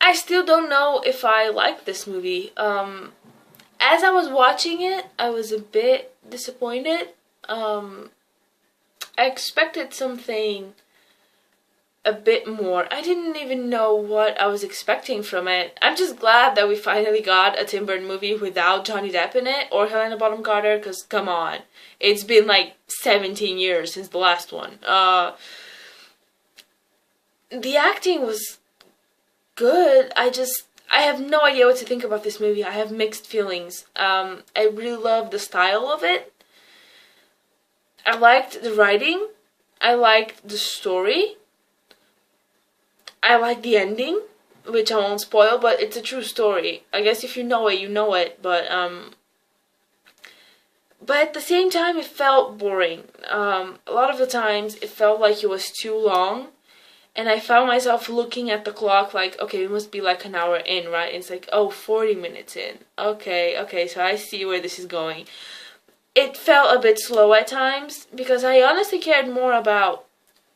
I still don't know if I like this movie. As I was watching it, I was a bit disappointed. I expected something a bit more. I didn't even know what I was expecting from it. I'm just glad that we finally got a Tim Burton movie without Johnny Depp in it or Helena Bonham Carter, because come on. It's been like 17 years since the last one. The acting was good. I have no idea what to think about this movie. I have mixed feelings. I really love the style of it. I liked the writing. I liked the story. I like the ending, which I won't spoil, but it's a true story. I guess if you know it, you know it, but at the same time, it felt boring. A lot of the times, it felt like it was too long, and I found myself looking at the clock like, okay, it must be like an hour in, right? And it's like, oh, 40 minutes in. Okay, so I see where this is going. It felt a bit slow at times, because I honestly cared more about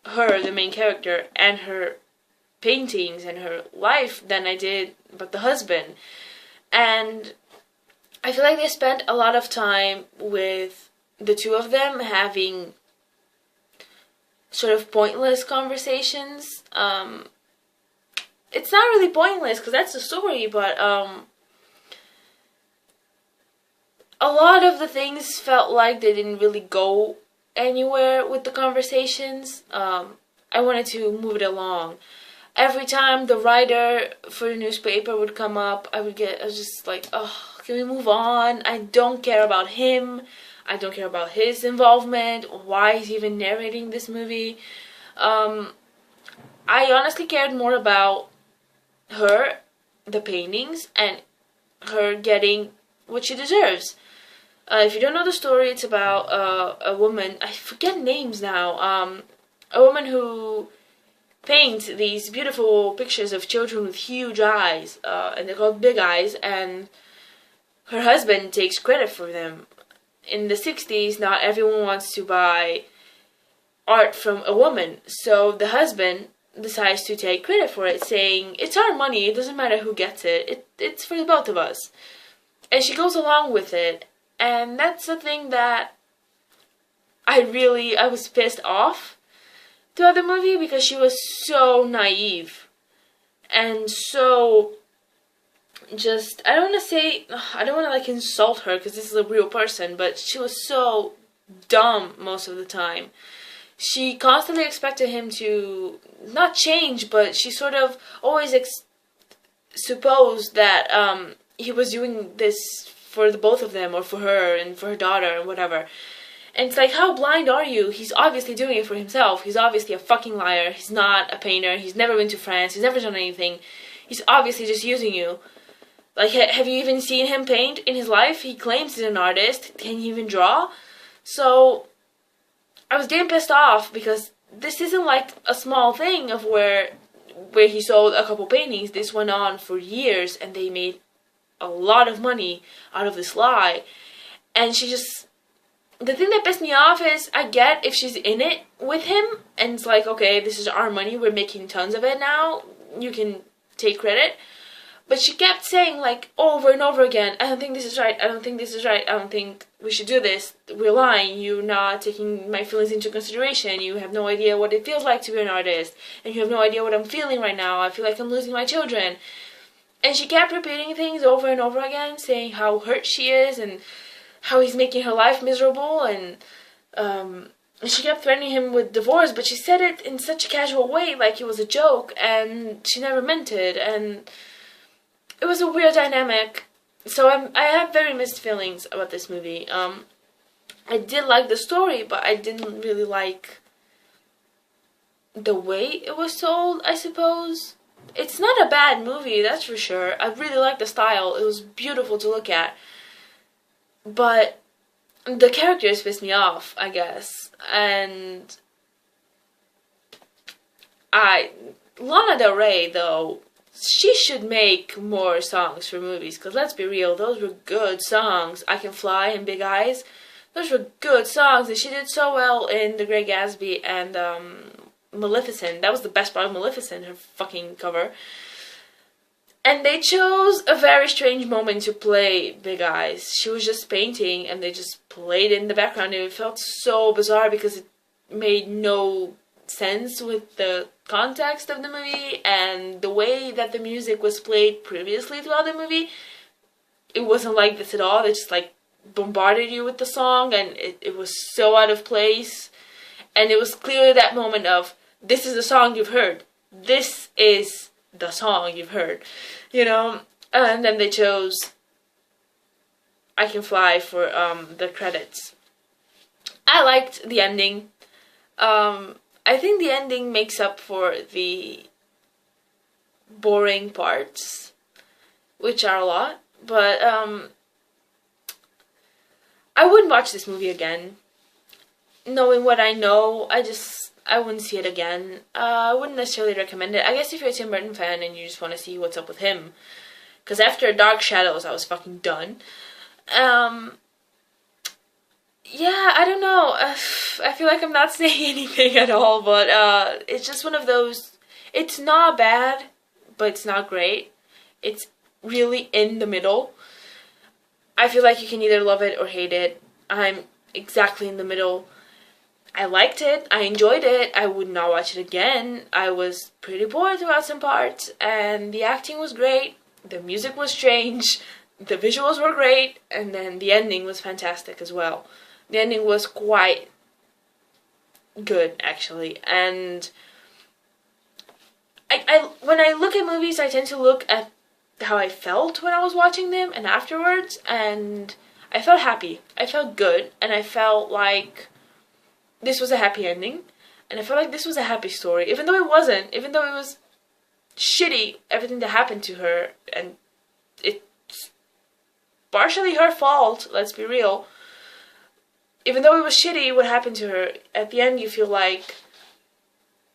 her, the main character, and her paintings and her life than I did about the husband. And I feel like they spent a lot of time with the two of them having sort of pointless conversations. It's not really pointless because that's the story, but a lot of the things felt like they didn't really go anywhere with the conversations. I wanted to move it along. Every time the writer for the newspaper would come up, I was just like, oh, can we move on? I don't care about him. I don't care about his involvement. Why is he even narrating this movie? I honestly cared more about her, the paintings, and her getting what she deserves. If you don't know the story, it's about a woman, I forget names now, a woman who paints these beautiful pictures of children with huge eyes, and they're called big eyes, and her husband takes credit for them. In the 60s, not everyone wants to buy art from a woman, so the husband decides to take credit for it, saying, it's our money, it doesn't matter who gets it, it's for the both of us. And she goes along with it, and that's the thing that I was pissed off throughout the movie, because she was so naive and so just, I don't want to like insult her because this is a real person, but she was so dumb most of the time. She constantly expected him to not change, but she sort of always supposed that he was doing this for the both of them, or for her and for her daughter and whatever. And it's like, how blind are you? He's obviously doing it for himself. He's obviously a fucking liar. He's not a painter. He's never been to France. He's never done anything. He's obviously just using you. Like, have you even seen him paint in his life? He claims he's an artist. Can he even draw? So, I was getting pissed off because this isn't like a small thing of where he sold a couple paintings. This went on for years and they made a lot of money out of this lie. And she just... The thing that pissed me off is, I get if she's in it with him, and it's like, okay, this is our money, we're making tons of it now, you can take credit. But she kept saying, like, over and over again, I don't think this is right, I don't think this is right, I don't think we should do this, we're lying, you're not taking my feelings into consideration, you have no idea what it feels like to be an artist, and you have no idea what I'm feeling right now, I feel like I'm losing my children. And she kept repeating things over and over again, saying how hurt she is, and how he's making her life miserable, and she kept threatening him with divorce, but she said it in such a casual way, like it was a joke, and she never meant it, and it was a weird dynamic. So I have very mixed feelings about this movie. I did like the story, but I didn't really like the way it was told, I suppose. It's not a bad movie, that's for sure. I really liked the style, it was beautiful to look at. But the characters pissed me off, I guess. And Lana Del Rey, though, she should make more songs for movies, because let's be real, those were good songs. I Can Fly and Big Eyes, those were good songs, and she did so well in The Great Gatsby and Maleficent. That was the best part of Maleficent, her fucking cover. And they chose a very strange moment to play Big Eyes. She was just painting and they just played it in the background. And it felt so bizarre because it made no sense with the context of the movie and the way that the music was played previously throughout the movie. It wasn't like this at all. They just like bombarded you with the song and it was so out of place. And it was clearly that moment of, this is the song you've heard. This is the song you've heard, you know. And then they chose I Can Fly for the credits. I liked the ending. I think the ending makes up for the boring parts, which are a lot, but I wouldn't watch this movie again. Knowing what I know, I wouldn't see it again. I wouldn't necessarily recommend it. I guess if you're a Tim Burton fan and you just want to see what's up with him. Because after Dark Shadows, I was fucking done. Yeah, I don't know. I feel like I'm not saying anything at all, but it's just one of those... It's not bad, but it's not great. It's really in the middle. I feel like you can either love it or hate it. I'm exactly in the middle. I liked it. I enjoyed it. I would not watch it again. I was pretty bored throughout some parts, and the acting was great. The music was strange. The visuals were great, and then the ending was fantastic as well. The ending was quite good, actually. And when I look at movies, I tend to look at how I felt when I was watching them and afterwards, and I felt happy. I felt good, and I felt like this was a happy ending, and I felt like this was a happy story, even though it wasn't, even though it was shitty, everything that happened to her, and it's partially her fault, let's be real. Even though it was shitty what happened to her, at the end you feel like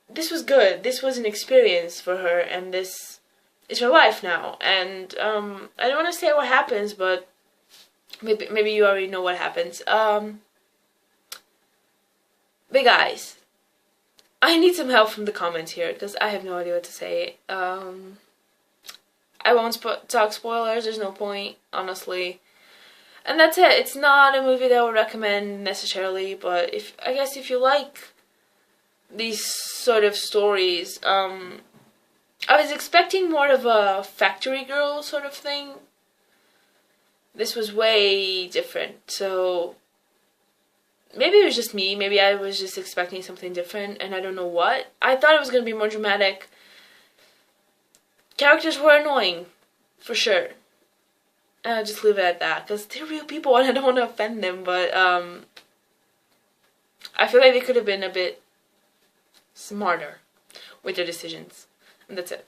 this was good, this was an experience for her, and this is her life now. And I don't want to say what happens, but maybe you already know what happens. Big Eyes. I need some help from the comments here, because I have no idea what to say. I won't talk spoilers, there's no point, honestly. And that's it. It's not a movie that I would recommend necessarily, but I guess if you like these sort of stories, I was expecting more of a factory girl sort of thing. This was way different, so maybe it was just me. Maybe I was just expecting something different, and I don't know what. I thought it was going to be more dramatic. Characters were annoying, for sure. And I'll just leave it at that, because they're real people and I don't want to offend them, but I feel like they could have been a bit smarter with their decisions. And that's it.